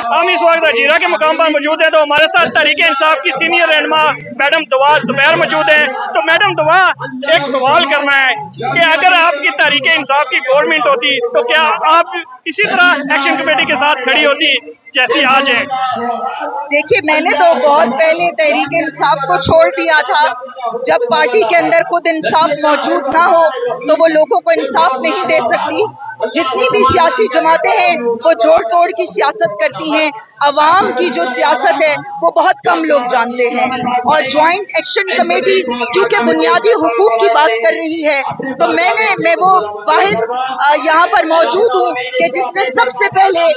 हम इस वक्त अजीरा के मुकाम पर मौजूद हैं, तो हमारे साथ तहरीक इंसाफ की सीनियर रहनुमा मैडम दुआ जुबैर मौजूद हैं। तो मैडम दुआ, एक सवाल करना है कि अगर आपकी तहरीक इंसाफ की गवर्नमेंट होती तो क्या आप इसी तरह एक्शन कमेटी के साथ खड़ी होती जैसी आज है? देखिए, मैंने तो बहुत पहले तहरीक इंसाफ को छोड़ दिया था। जब पार्टी के अंदर खुद इंसाफ मौजूद ना हो तो वो लोगों को इंसाफ नहीं दे सकती। जितनी भी सियासी जमातें हैं वो जोड़ तोड़ की सियासत करती हैं, अवाम की जो सियासत है वो बहुत कम लोग जानते हैं। और ज्वाइंट एक्शन कमेटी क्योंकि बुनियादी हुकूक की बात कर रही है, तो मैं वो वाहिद यहाँ पर मौजूद हूँ कि जिसने सबसे पहले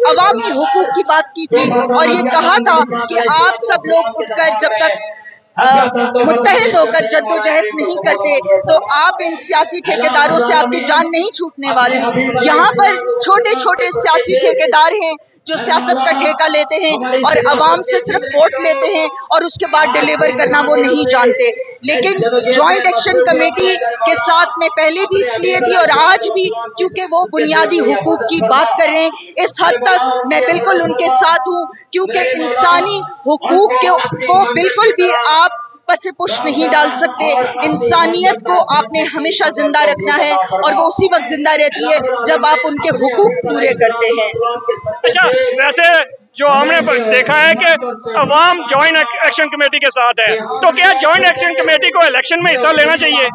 अवामी हुकूक की बात की थी और ये कहा था कि आप सब लोग उठकर जब तक मुत्तहिद होकर जद्दोजहद नहीं करते तो आप इन सियासी ठेकेदारों से आपकी जान नहीं छूटने वाली। यहाँ पर छोटे छोटे सियासी ठेकेदार हैं जो सियासत का ठेका लेते हैं और अवाम से सिर्फ वोट लेते हैं और उसके बाद डिलीवर करना वो नहीं जानते। लेकिन ज्वाइंट एक्शन कमेटी के साथ में पहले भी इसलिए थी और आज भी क्योंकि वो बुनियादी हुकूक की बात कर रहे हैं। इस हद तक मैं बिल्कुल उनके साथ हूँ क्योंकि इंसानी हुकूक को बिल्कुल भी आप पसे पुश नहीं डाल सकते। इंसानियत को आपने हमेशा जिंदा रखना है और वो उसी वक्त जिंदा रहती है जब आप उनके हुकूक पूरे करते हैं। अच्छा, वैसे जो हमने देखा है कि अवाम ज्वाइंट एक्शन कमेटी के साथ है, तो क्या ज्वाइंट एक्शन कमेटी को इलेक्शन में हिस्सा लेना चाहिए?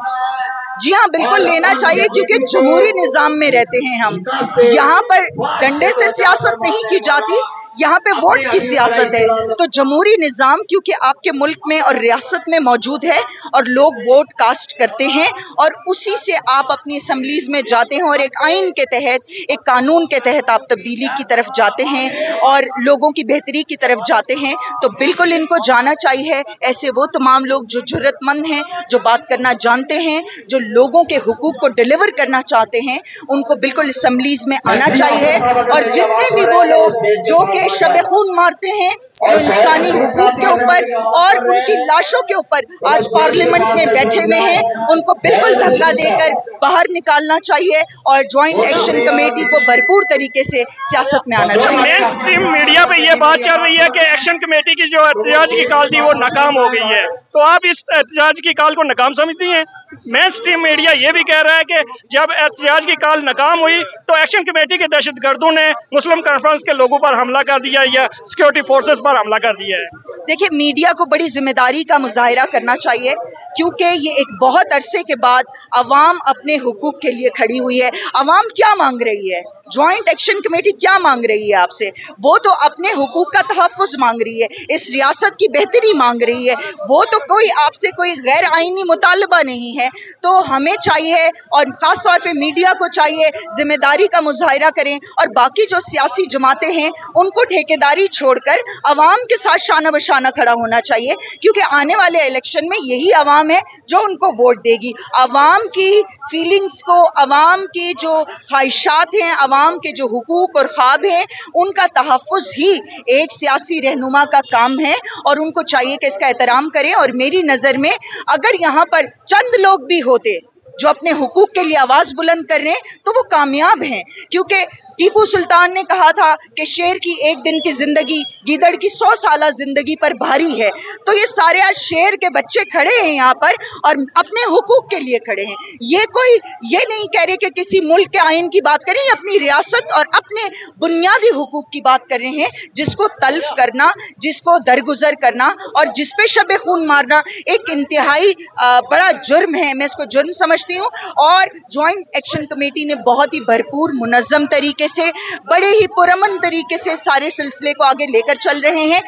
जी हाँ, बिल्कुल लेना चाहिए क्योंकि जमहूरी निजाम में रहते हैं हम। यहाँ पर डंडे से सियासत नहीं की जाती, यहाँ पे वोट की सियासत है। तो जमहूरी निजाम क्योंकि आपके मुल्क में और रियासत में मौजूद है और लोग वोट कास्ट करते हैं और उसी से आप अपनी असम्बलीज में जाते हैं और एक आइन के तहत, एक कानून के तहत आप तब्दीली की तरफ जाते हैं और लोगों की बेहतरी की तरफ जाते हैं। तो बिल्कुल इनको जाना चाहिए। ऐसे वो तमाम लोग जो जुर्रतमंद हैं, जो बात करना जानते हैं, जो लोगों के हुकूक को डिलीवर करना चाहते हैं, उनको बिल्कुल असम्बलीज में आना चाहिए। और जितने भी वो लोग जो के शबे खून मारते हैं, जो इंसानी हुकूक के ऊपर और उनकी लाशों के ऊपर आज पार्लियामेंट में बैठे हुए हैं, उनको बिल्कुल धक्का देकर बाहर निकालना चाहिए और ज्वाइंट एक्शन कमेटी को भरपूर तरीके से सियासत में आना चाहिए। मेन स्ट्रीम मीडिया पे ये बात चल रही है कि एक्शन कमेटी की जो एहतजाज की कॉल थी वो नाकाम हो गई है, तो आप इस एहतजाज की कॉल को नाकाम समझती हैं? मेन स्ट्रीम मीडिया ये भी कह रहा है कि जब एहतजाज की कॉल नाकाम हुई तो एक्शन कमेटी के दहशतगर्दों ने मुस्लिम कॉन्फ्रेंस के लोगों पर हमला कर दिया या सिक्योरिटी फोर्सेस पर हमला कर दिया है। देखिए, मीडिया को बड़ी जिम्मेदारी का मुजाहिरा करना चाहिए क्योंकि ये एक बहुत अरसे के बाद अवाम अपने हुकूक के लिए खड़ी हुई है। अवाम क्या मांग रही है? ज्वाइंट एक्शन कमेटी क्या मांग रही है आपसे? वो तो अपने हुकूक का तहफ़्फ़ुज़ मांग रही है, इस रियासत की बेहतरी मांग रही है। वो तो कोई आपसे कोई गैर आईनी मुतालबा नहीं है। तो हमें चाहिए और ख़ास तौर पे मीडिया को चाहिए जिम्मेदारी का मुजाहिरा करें और बाकी जो सियासी जमातें हैं उनको ठेकेदारी छोड़कर अवाम के साथ शाना बशाना खड़ा होना चाहिए क्योंकि आने वाले इलेक्शन में यही अवाम है जो उनको वोट देगी। अवाम की फीलिंग्स को, अवाम की जो ख्वाहिशात हैं, अवाम के जो हुकूक और ख्वाब हैं, उनका तहफ़्फ़ुज़ ही एक सियासी रहनुमा का काम है और उनको चाहिए कि इसका एहतराम करें। और मेरी नज़र में अगर यहाँ पर चंद लोग भी होते जो अपने हुकूक के लिए आवाज़ बुलंद कर रहे हैं तो वो कामयाब हैं क्योंकि टीपू सुल्तान ने कहा था कि शेर की एक दिन की जिंदगी गीदड़ की 100 साला जिंदगी पर भारी है। तो ये सारे आज शेर के बच्चे खड़े हैं यहाँ पर और अपने हुकूक के लिए खड़े हैं। ये नहीं कह रहे कि किसी मुल्क के आइन की बात करें, अपनी रियासत और अपने बुनियादी हुकूक की बात कर रहे हैं जिसको तल्फ करना, जिसको दरगुजर करना और जिस पे शबे खून मारना एक इंतहाई बड़ा जुर्म है। मैं इसको जुर्म समझती हूँ और ज्वाइंट एक्शन कमेटी ने बहुत ही भरपूर मुनज़्ज़म तरीके से, बड़े ही पुरअमन तरीके से सारे सिलसिले को आगे लेकर चल रहे हैं।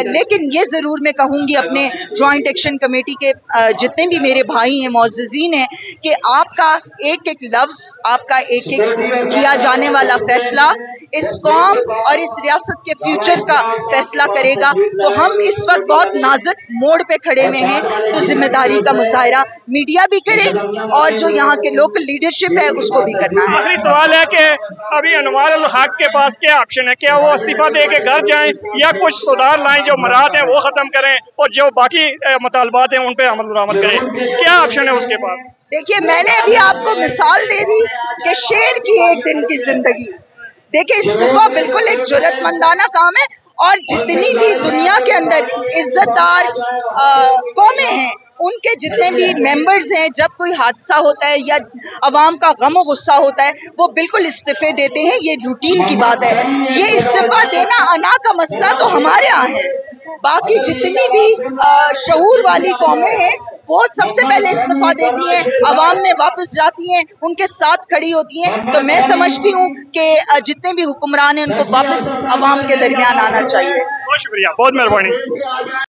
लेकिन ये ज़रूर मैं कहूँगी अपने ज्वाइंट एक्शन कमेटी के जितने भी मेरे भाई हैं, मुअज़्ज़िज़ीन हैं, कि आपका एक एक लफ्ज़, आपका एक एक किया जाने वाला फैसला इस कौम और इस रियासत के फ्यूचर का फैसला करेगा। तो हम इस वक्त बहुत नाजुक मोड़ पे खड़े हुए हैं, तो जिम्मेदारी का मुजाहिरा मीडिया भी करे और जो यहाँ के लोकल लीडरशिप है उसको भी करना है। आखिरी सवाल है कि अभी अनवार अल हक के पास क्या ऑप्शन है? क्या वो इस्तीफा दे के घर जाएं या कुछ सुधार लाएं, जो मराहत हैं वो खत्म करें और जो बाकी मुतालबात हैं उन पे अमल दरामद करें? क्या ऑप्शन है उसके पास? देखिए, मैंने अभी आपको मिसाल दे दी कि शेर की एक दिन की जिंदगी, دیکھیں استعفا بالکل ایک جرأت مندانہ کام ہے، اور جتنی بھی دنیا کے اندر عزت دار قومیں ہیں ان کے جتنے بھی ممبرز ہیں، جب کوئی حادثہ ہوتا ہے یا عوام کا غم و غصہ ہوتا ہے وہ بالکل استعفے دیتے ہیں، یہ روٹین کی بات ہے۔ یہ استعفا دینا انا کا مسئلہ تو ہمارے یہاں ہے، باقی جتنی بھی شعور والی قومیں ہیں وہ سب سے پہلے استعفا دیتی ہیں، عوام میں واپس جاتی ہیں، ان کے ساتھ کھڑی ہوتی ہیں۔ تو میں سمجھتی ہوں کہ جتنے بھی حکمران ہیں ان کو واپس عوام کے درمیان آنا چاہیے۔ بہت شکریہ، بہت مہربانی۔